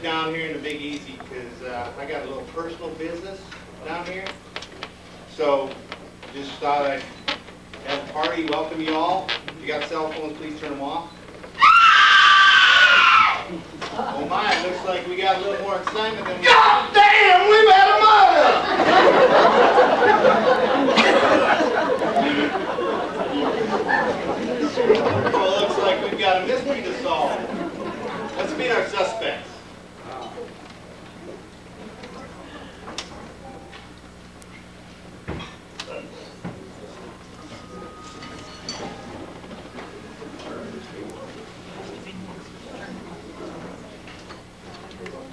down here in the Big Easy because I got a little personal business down here. So just thought I'd have a party, welcome you all. If you got cell phones, please turn them off. Oh my, it looks like we got a little more excitement than... God damn, we've had a murder! Well, it looks like we've got a mystery to solve. Let's meet our suspects.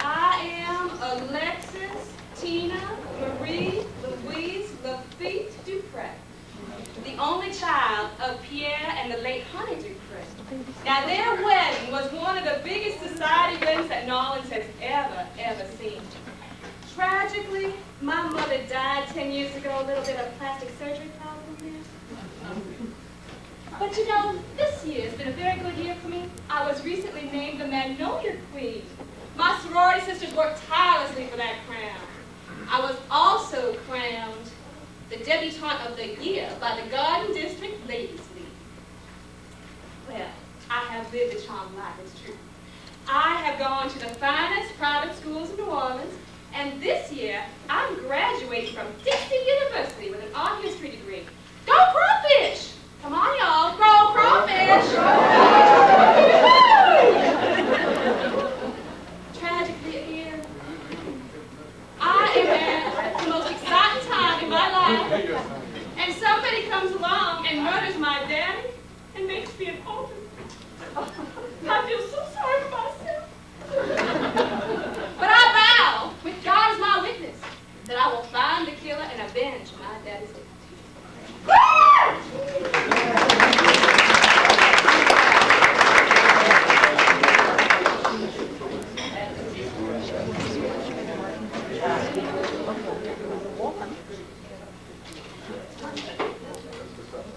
I am Alexis Marie Louise Dupree, the only child of Pierre and the late Honey Dupree. Now, their wedding was one of the biggest society weddings that New Orleans has ever seen. Tragically, my mother died 10 years ago, a little bit of plastic surgery problem there. But you know, this year has been a very good year for me. I was recently named the Magnolia Queen. My sorority sisters worked tirelessly for that crown. I was also crowned the debutante of the year by the Garden District Ladies League. Well, I have lived a charmed life, it's true. I have gone to the finest private schools in New Orleans, and this year I'm graduating from Dixie University with an art history degree. Go Crovich! Come on, y'all, go Crovich! Tragically again, I am at the most exciting time in my life, and somebody comes along and murders my daddy and makes me an orphan. I feel so sorry for myself. But I vow, with God as my witness, that I will find the killer and avenge my daddy's death.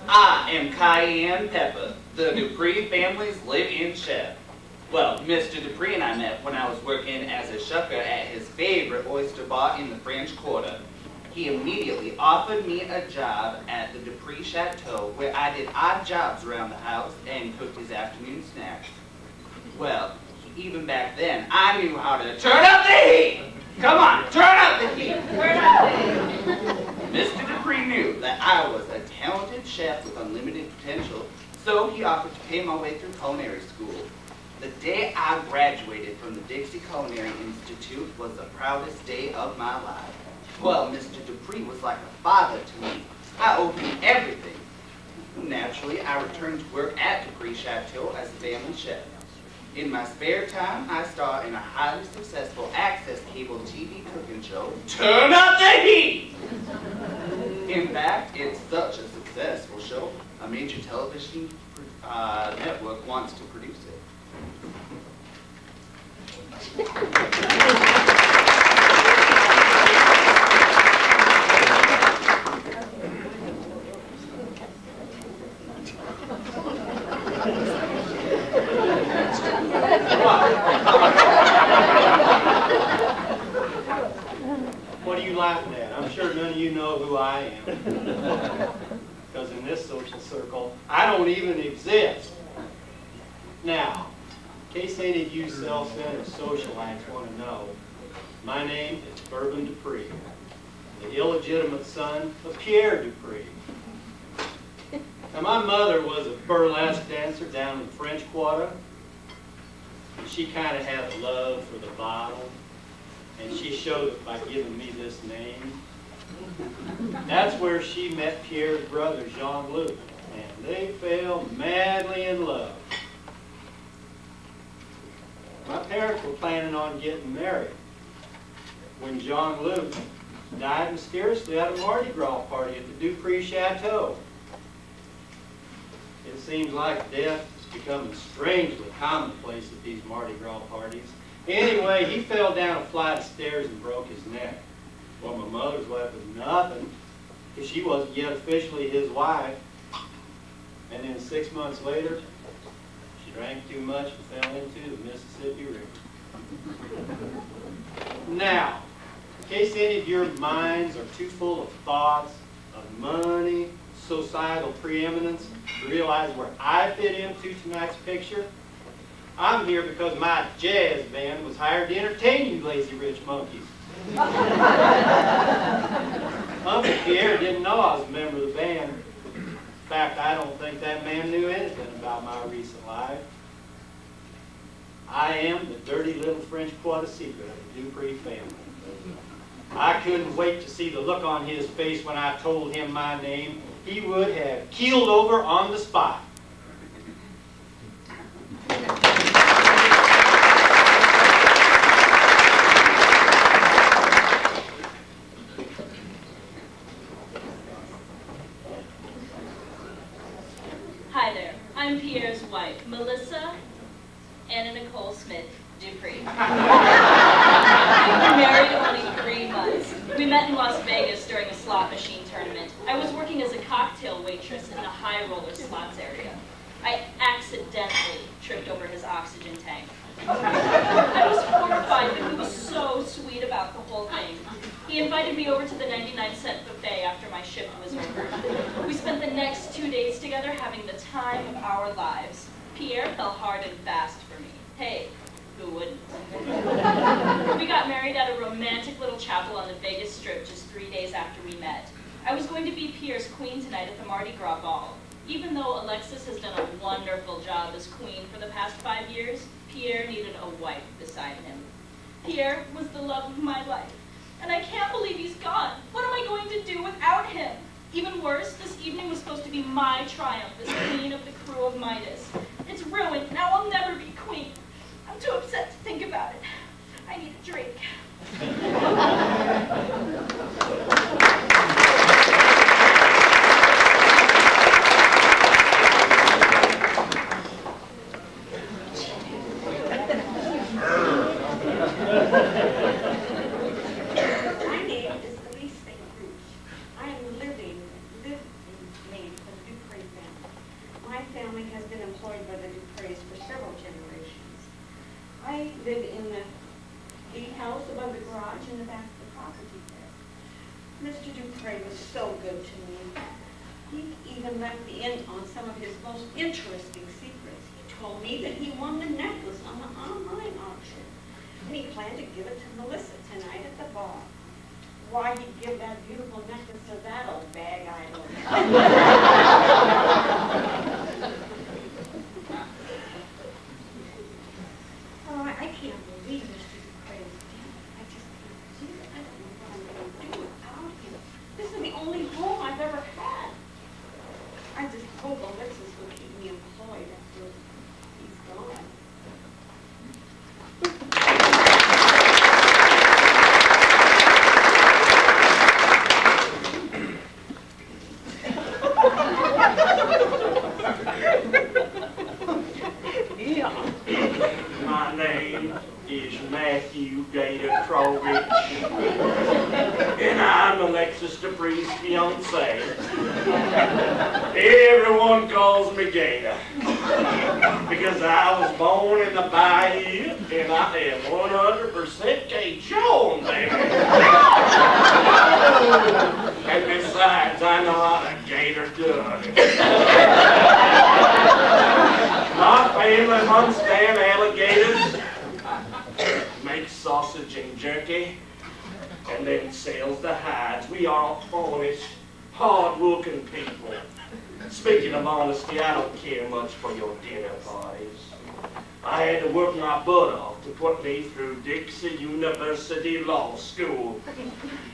I am Cayenne Peppa, the Dupree family's live-in chef. Well, Mr. Dupree and I met when I was working as a shucker at his favorite oyster bar in the French Quarter. He immediately offered me a job at the Dupree Chateau, where I did odd jobs around the house and cooked his afternoon snacks. Well, even back then, I knew how to turn up the heat! Come on, turn up the heat! Turn up the heat! Mr. Dupree knew that I was a talented chef with unlimited potential, so he offered to pay my way through culinary school. The day I graduated from the Dixie Culinary Institute was the proudest day of my life. Well, Mr. Dupree was like a father to me. I owed him everything. Naturally, I returned to work at Dupree Chateau as a family chef. In my spare time, I star in a highly successful access cable TV cooking show, Turn Up the Heat! In fact, it's such a successful show, a major television network wants to produce it. What are you laughing at? I'm sure none of you know who I am. Because in this social circle, I don't even exist. Now, in case any of you self-centered socialites want to know, my name is Bourbon Dupreeh, the illegitimate son of Pierre Dupree. Now, my mother was a burlesque dancer down in the French Quarter. And she kind of had a love for the bottle, and she showed it by giving me this name. That's where she met Pierre's brother, Jean-Luc, and they fell madly in love. My parents were planning on getting married when Jean-Luc died mysteriously at a Mardi Gras party at the Dupree Chateau. It seems like death is becoming strangely commonplace at these Mardi Gras parties. Anyway, he fell down a flight of stairs and broke his neck. Well, my mother's left with nothing, because she wasn't yet officially his wife. And then 6 months later, she drank too much and fell into the Mississippi River. Now, in case any of your minds are too full of thoughts of money, societal preeminence, to realize where I fit into tonight's picture, I'm here because my jazz band was hired to entertain you lazy rich monkeys. Uncle Pierre didn't know I was a member of the band. In fact, I don't think that man knew anything about my recent life. I am the dirty little French Quarter secret of the Dupree family. I couldn't wait to see the look on his face when I told him my name. He would have keeled over on the spot. Hi there. I'm Pierre's wife, Melissa Anna Nicole Smith Dupree. We were married only 3 months. We met in Las Vegas during a slot machine tournament. I was working as a cocktail waitress in the high roller slots area. I accidentally tripped over his oxygen tank. I was horrified, but he was so sweet about the whole thing. He invited me over to the 99-cent buffet after my shift was over. We spent the next 2 days together having the time of our lives. Pierre fell hard and fast for me. Hey, who wouldn't? We got married at a romantic little chapel on the Vegas Strip just 3 days after we met. I was going to be Pierre's queen tonight at the Mardi Gras ball. Even though Alexis has done a wonderful job as queen for the past 5 years, Pierre needed a wife beside him. Pierre was the love of my life, and I can't believe he's gone. What am I going to do without him? Even worse, this evening was supposed to be my triumph as queen of the crew of Midas. It's ruined. Now I'll never be queen. I'm too upset to think about it. I need a drink. I live in the gate house above the garage in the back of the property there. Mr. Dupree was so good to me. He even let me in on some of his most interesting secrets. He told me that he won the necklace on the online auction, and he planned to give it to Melissa tonight at the ball. Why he'd give that beautiful necklace to that old bag, I don't know. I can't believe Mr. Dupree is dead. I just can't believe it. I don't know what I'm going to do without him. This is the only home I've ever had. I just hope Alexis will keep me employed after he's gone. My name is Gator Krovich, and I'm Alexis Dupree's fiancé. Everyone calls me Gator because I was born in the bayou and I am 100% Cajun, baby. And besides, I know how to gator good. My family hunts damn alligators, makes sausage and jerky, and then sells the hides. We are honest, hard-working people. Speaking of honesty, I don't care much for your dinner parties. I had to work my butt off to put me through Dixie University Law School.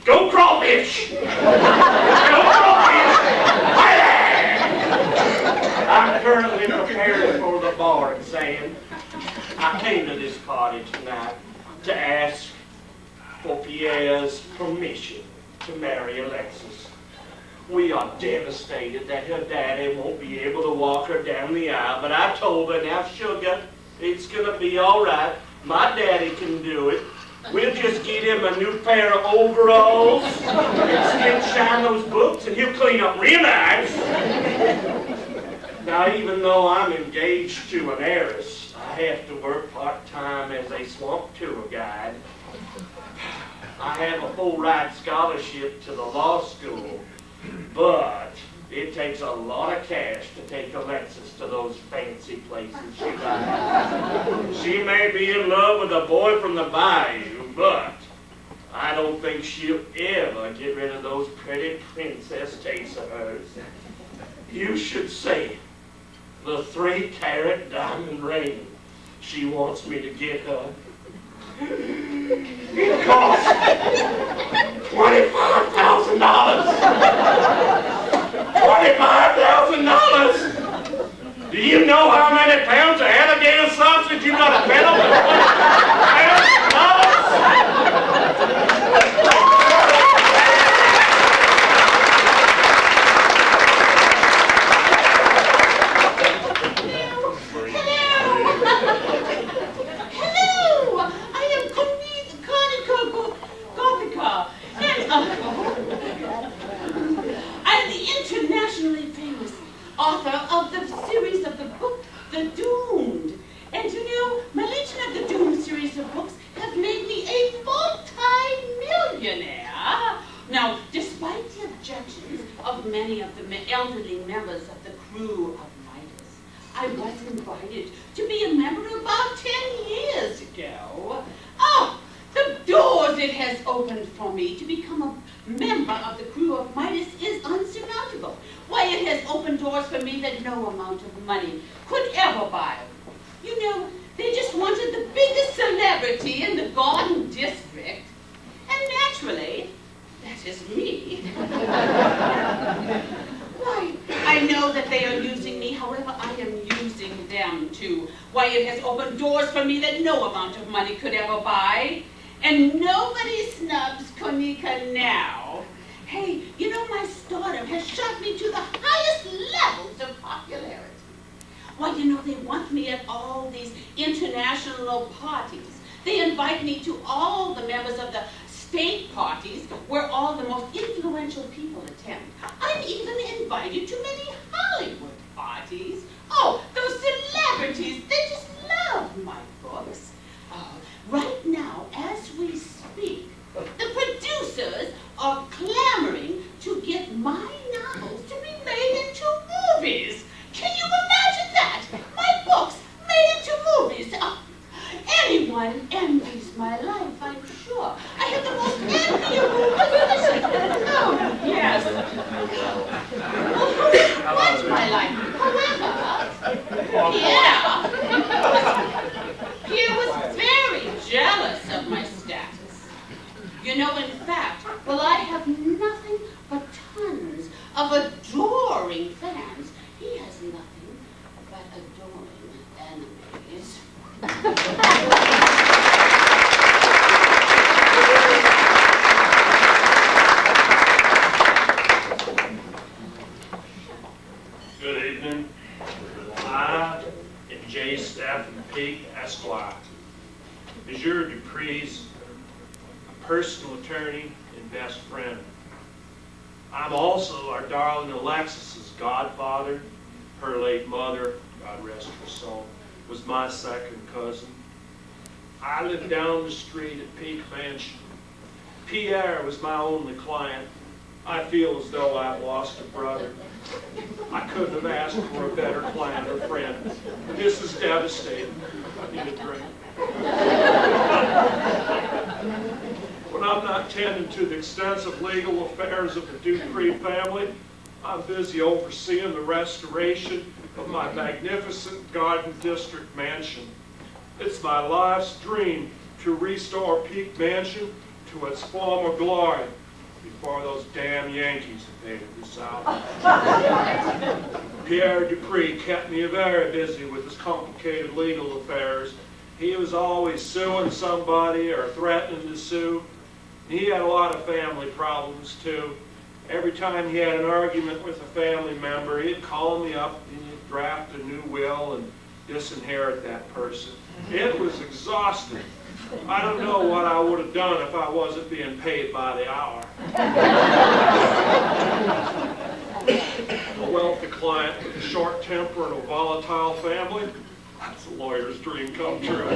Go Krovich! Go Krovich! I'm currently preparing for the bar exam. I came to this party tonight to ask for Pierre's permission to marry Alexis. We are devastated that her daddy won't be able to walk her down the aisle, but I told her, now sugar, it's gonna be all right. My daddy can do it. We'll just get him a new pair of overalls and skin shine those books and he'll clean up real nice. Now, even though I'm engaged to an heiress, I have to work part-time as a swamp tour guide. I have a full-ride scholarship to the law school, but it takes a lot of cash to take Alexis to those fancy places she likes. She may be in love with a boy from the bayou, but I don't think she'll ever get rid of those pretty princess tastes of hers. You should see the 3-carat diamond ring she wants me to get her. It costs $25,000. $25,000! Do you know how many pounds of alligator sausage you got to peddle for $25,000? Author of the series of the book, The Doomed. And you know, my Legion of the Doomed series of books have made me a multi-millionaire. Now, despite the objections of many of the elderly members of the crew of Midas, I was invited to be a member about 10 years ago. Oh, the doors it has opened for me to become a member of the crew of Midas is unsurmountable. Why, it has opened doors for me that no amount of money could ever buy. You know, they just wanted the biggest celebrity in the Garden District. And naturally, that is me. Why, I know that they are using me, however, I am using them too. Why, it has opened doors for me that no amount of money could ever buy. And nobody snubs Conica now. Hey, you know, my stardom has shot me to the highest levels of popularity. Why, you know, they want me at all these international parties. They invite me to all the members of the state parties where all the most influential people attend. I'm even invited to many Hollywood parties. Oh, those celebrities, they just love my books. Oh, right now, as we speak, the producers are clamoring to get my novels to be made into movies. Can you imagine that? My books made into movies. Anyone envies my life, I'm sure. I have the most enviable position. Oh, yes. Well, who didn't want my life? However, Pierre was very jealous of my status. You know, in fact, well, I have nothing but tons of adoring fans. He has nothing but adoring enemies. Good evening. I am J. Staffen Peake, Esquire. Monsieur Dupree's personal attorney and best friend. I'm also our darling Alexis's godfather. Her late mother, God rest her soul, was my second cousin. I lived down the street at Peake Mansion. Pierre was my only client. I feel as though I've lost a brother. I couldn't have asked for a better client or friend. This is devastating. I need a drink. When I'm not tending to the extensive legal affairs of the Dupree family, I'm busy overseeing the restoration of my magnificent Garden District mansion. It's my life's dream to restore Peake Mansion to its former glory before those damn Yankees invaded the South. Pierre Dupree kept me very busy with his complicated legal affairs. He was always suing somebody or threatening to sue. He had a lot of family problems too. Every time he had an argument with a family member, he'd call me up and he'd draft a new will and disinherit that person. It was exhausting. I don't know what I would have done if I wasn't being paid by the hour. A wealthy client with a short temper and a volatile family, It's a lawyer's dream come true.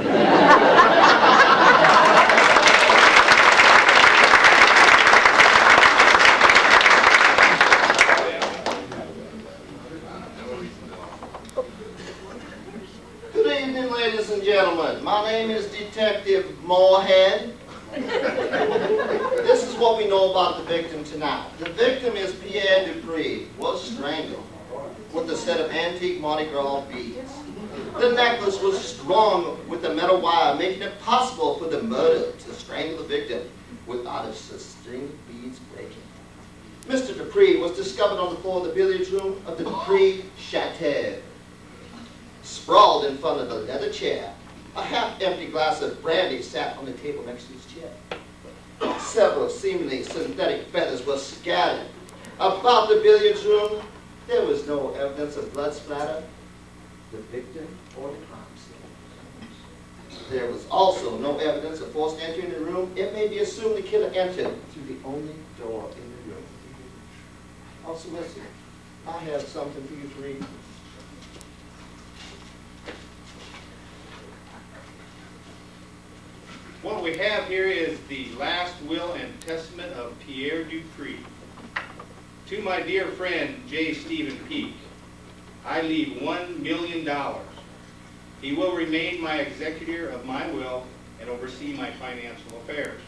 Good evening, ladies and gentlemen. My name is Detective Mohan. This is what we know about the victim tonight. The victim is Cedar Dupree, was strangled with a set of antique Mardi Gras beads. The necklace was strung with a metal wire, making it possible for the murderer to strangle the victim without a string of beads breaking. Mr. Dupree was discovered on the floor of the billiards room of the Dupree Chateau. Sprawled in front of the leather chair, a half-empty glass of brandy sat on the table next to his chair. Several seemingly synthetic feathers were scattered about the billiards room. There was no evidence of blood splatter, the victim, or the crime scene. There was also no evidence of forced entry in the room. It may be assumed the killer entered through the only door in the room. Also, listen, I have something for you to read. What we have here is the last will and testament of Cedar Dupree. To my dear friend, J. Stephen Peake, I leave $1 million. He will remain my executor of my will and oversee my financial affairs.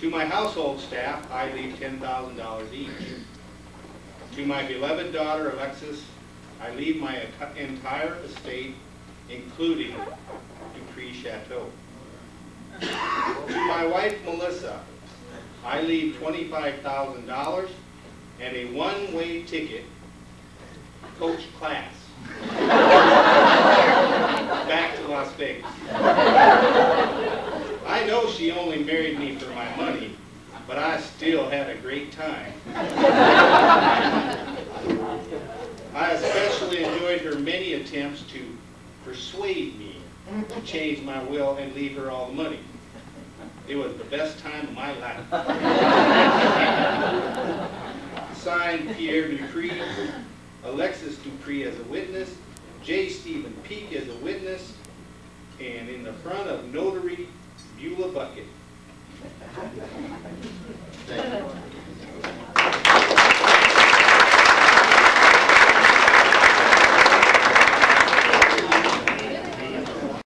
To my household staff, I leave $10,000 each. To my beloved daughter, Alexis, I leave my entire estate, including Dupree Chateau. To my wife, Melissa, I leave $25,000 and a one-way ticket, coach class, back to Las Vegas. I know she only married me for my money, but I still had a great time. I especially enjoyed her many attempts to persuade me to change my will and leave her all the money. It was the best time of my life. Signed, Cedar Dupree, Alexis Dupree as a witness, J. Stephen Peake as a witness, and in the front of Notary Beulah Bucket,